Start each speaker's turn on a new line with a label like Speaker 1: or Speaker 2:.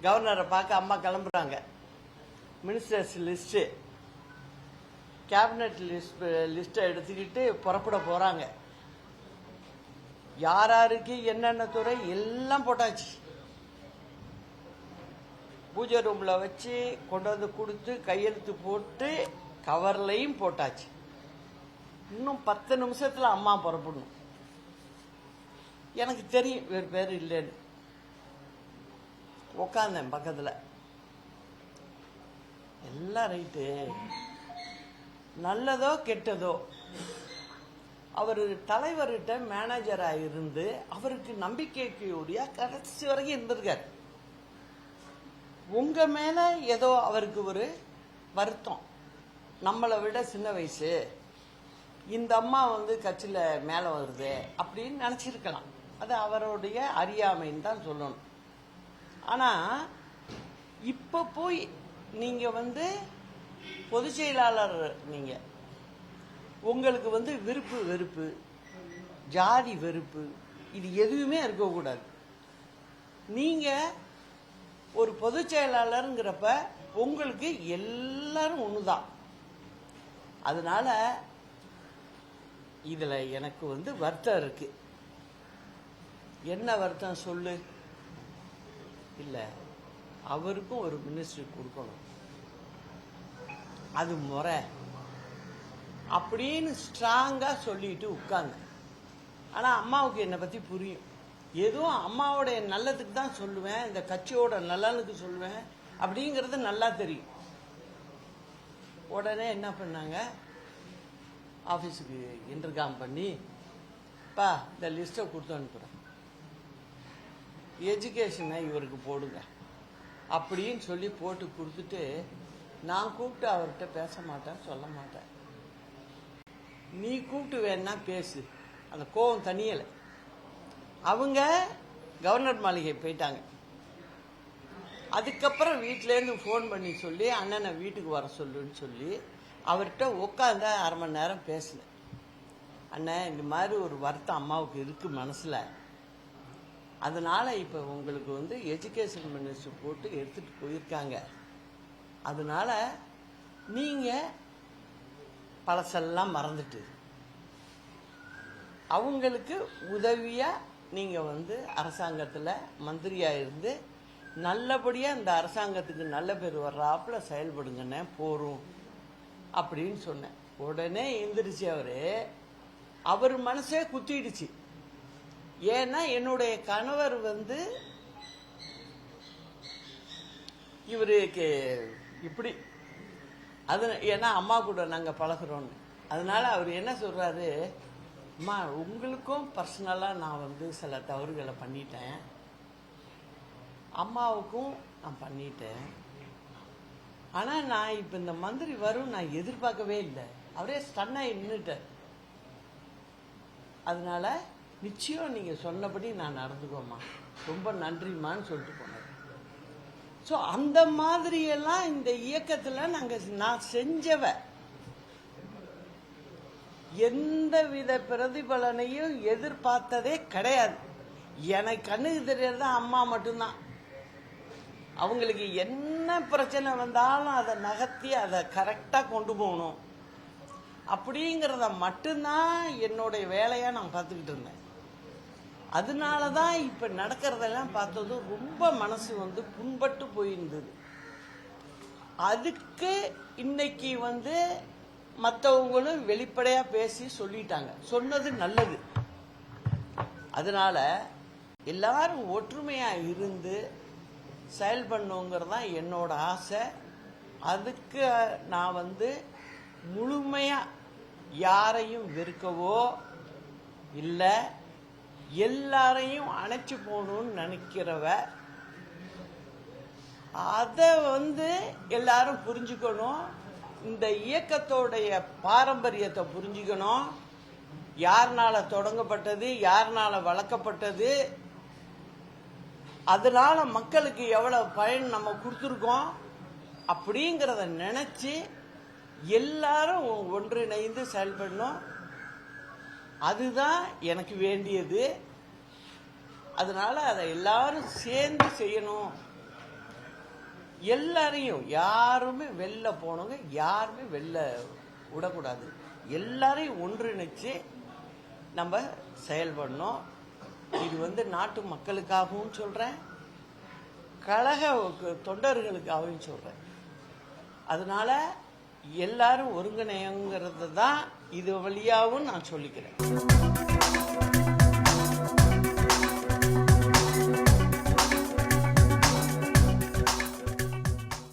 Speaker 1: கவர்னரை பார்க்க அம்மா கிளம்புறாங்க. மினிஸ்டர்ஸ் லிஸ்ட்டு, கேபினட் லிஸ்ட்டை எடுத்துக்கிட்டு புறப்பட போகிறாங்க. யாருக்கு என்னென்ன துறை எல்லாம் போட்டாச்சு. பூஜை ரூமில் வச்சு கொண்டு வந்து கொடுத்து கையெழுத்து போட்டு கவர்லையும் போட்டாச்சு. இன்னும் 10 நிமிஷத்தில் அம்மா புறப்படணும். எனக்கு தெரியும் வேறு பேர் இல்லைன்னு. உக்காந்தேன் பக்கத்தில். எல்லாம் ரைட்டு, நல்லதோ கெட்டதோ அவர் தலைவர்கிட்ட மேனேஜராக இருந்து அவருக்கு நம்பிக்கைக்குரிய கடைசி வரைக்கும் இருந்திருக்கார். உங்க மேல ஏதோ அவருக்கு ஒரு வருத்தம், நம்மளை விட சின்ன வயசு, இந்த அம்மா கட்சியில மேல வருது அப்படின்னு நினைச்சிருக்கலாம். அது அவருடைய அறியாமைன்னு தான் சொல்லணும். ஆனா இப்ப போய் நீங்க பொதுச் செயலாளர், நீங்க உங்களுக்கு விருப்பு வெறுப்பு, ஜாதி வெறுப்பு, இது எதுவுமே இருக்கக்கூடாது. நீங்க ஒரு பொதுச் செயலாளருங்கிறப்ப உங்களுக்கு எல்லாரும் ஒண்ணுதான். அதனால இதுல எனக்கு வருத்தம் இருக்கு. என்ன வருத்தம் சொல்லு? இல்ல, அவருக்கும் ஒரு மினிஸ்டர் கொடுக்கணும், அது முறை அப்படின்னு ஸ்ட்ராங்கா சொல்லிட்டு உட்கார்ந்து. ஆனா அம்மாவுக்கு என்னை பத்தி புரியும். ஏதோ அம்மாவோடைய நல்லதுக்கு தான் சொல்லுவேன், இந்த கட்சியோட நலனுக்கு சொல்லுவேன் அப்படிங்கிறது நல்லா தெரியும். உடனே என்ன பண்ணாங்க, ஆஃபீஸுக்கு இன்டர்காம் பண்ணி, பா இந்த லிஸ்ட்டை கொடுத்து அனுப்புகிறேன், எஜுகேஷனை இவருக்கு போடுங்க அப்படின்னு சொல்லி போட்டு கொடுத்துட்டு, நான் கூப்பிட்டு அவர்கிட்ட பேச மாட்டேன், சொல்ல மாட்டேன். நீ கூப்பிட்டு வேணா பேசு. அந்த கோவம் தனியலை. அவங்க கவர்னர் மாளிகை போயிட்டாங்க. அதுக்கப்புறம் வீட்டிலேருந்து ஃபோன் பண்ணி சொல்லி அண்ணனை வீட்டுக்கு வர சொல்லுன்னு சொல்லி அவர்கிட்ட உட்காந்து 1/2 மணி நேரம் பேசினேன். அண்ணன், இந்த மாதிரி ஒரு வருத்தம் அம்மாவுக்கு இருக்கு மனசுல, அதனால இப்போ உங்களுக்கு எஜுகேஷன் மினிஸ்டர் போட்டு எடுத்துட்டு போயிருக்காங்க. அதனால நீங்க பழசெல்லாம் மறந்துட்டு அவங்களுக்கு உதவியா நீங்க அரசாங்கத்தில் மந்திரியா இருந்து நல்லபடியா இந்த அரசாங்கத்துக்கு நல்ல பேர் வர்றாப்புல செயல்படுங்கண்ணே போறோம் அப்படின்னு சொன்னேன். உடனே எந்திரிச்சு அவர் மனசே குத்திடுச்சு. ஏன்னா என்னுடைய கணவர் இவருக்கு இப்படி, அது ஏன்னா அம்மா கூட நாங்க பழகிறோன்னு. அதனால அவர் என்ன சொல்றாரு, அம்மா உங்களுக்கும் பர்சனலா நான் சில தவறுகளை பண்ணிட்டேன், அம்மாவுக்கும் நான் பண்ணிட்டேன். ஆனா நான் இப்ப இந்த மந்திரி வரும் நான் எதிர்பார்க்கவே இல்லை. அவரே ஸ்டன்னாகி நின்றுட்டார். அதனால நிச்சயம் நீங்க சொன்னபடி நான் நடந்துக்கோமா, ரொம்ப நன்றிமான்னு சொல்லிட்டு போனார். ஸோ அந்த மாதிரியெல்லாம் இந்த இயக்கத்தில் நான் செஞ்சவ எந்தவித பிரதிபலனையும் எதிர்பார்த்ததே கிடையாது. எனக்கு கண்ணுக்கு தெரியறது அம்மா மட்டும்தான். அவங்களுக்கு என்ன பிரச்சனை வந்தாலும் அதை நகர்த்தி அதை கரெக்டா கொண்டு போகணும் அப்படிங்கிறத மட்டும்தான் என்னுடைய வேலையா நான் பார்த்துக்கிட்டு இருந்தேன். அதனாலதான் இப்ப நடக்கிறதெல்லாம் பார்த்தது ரொம்ப மனசு புண்பட்டு போயிருந்தது. அதுக்கு இன்னைக்கு மற்றவங்களும் வெளிப்படையா பேசி சொல்லிட்டாங்க. சொன்னது நல்லது. அதனால எல்லாரும் ஒற்றுமையா இருந்து செயல்படணுங்கிறதான் என்னோட ஆசை. அதுக்கு நான் முழுமையா யாரையும் வெறுக்கவோ இல்லை, எல்லாரையும் அணைச்சு போகணும்னு நினைக்கிறவ. அதை எல்லாரும் புரிஞ்சுக்கணும். இந்த இயக்கத்தோடைய பாரம்பரியத்தை புரிஞ்சுக்கணும். யாருனால தொடங்கப்பட்டது, யாருனால வளர்க்கப்பட்டது, அதனால மக்களுக்கு எவ்வளவு பயன் நம்ம கொடுத்துருக்கோம் அப்படிங்கிறத நினைச்சு எல்லாரும் ஒன்றிணைந்து செயல்படணும். அதுதான் எனக்கு வேண்டியது. அதனால அதை எல்லாரும் சேர்ந்து செய்யணும் எல்லாரையும் யாருமே வெளில போனவங்க யாருமே வெளில விடக்கூடாது. எல்லாரையும் ஒன்றிணைச்சு நம்ம செயல்படணும். இது நாட்டு மக்களுக்காகவும் சொல்கிறேன், கழக தொண்டர்களுக்காகவும் சொல்கிறேன். அதனால எல்லாரும் ஒருங்கிணைங்கிறது தான் இது வழியாகவும் நான் சொல்லிக்கிறேன்.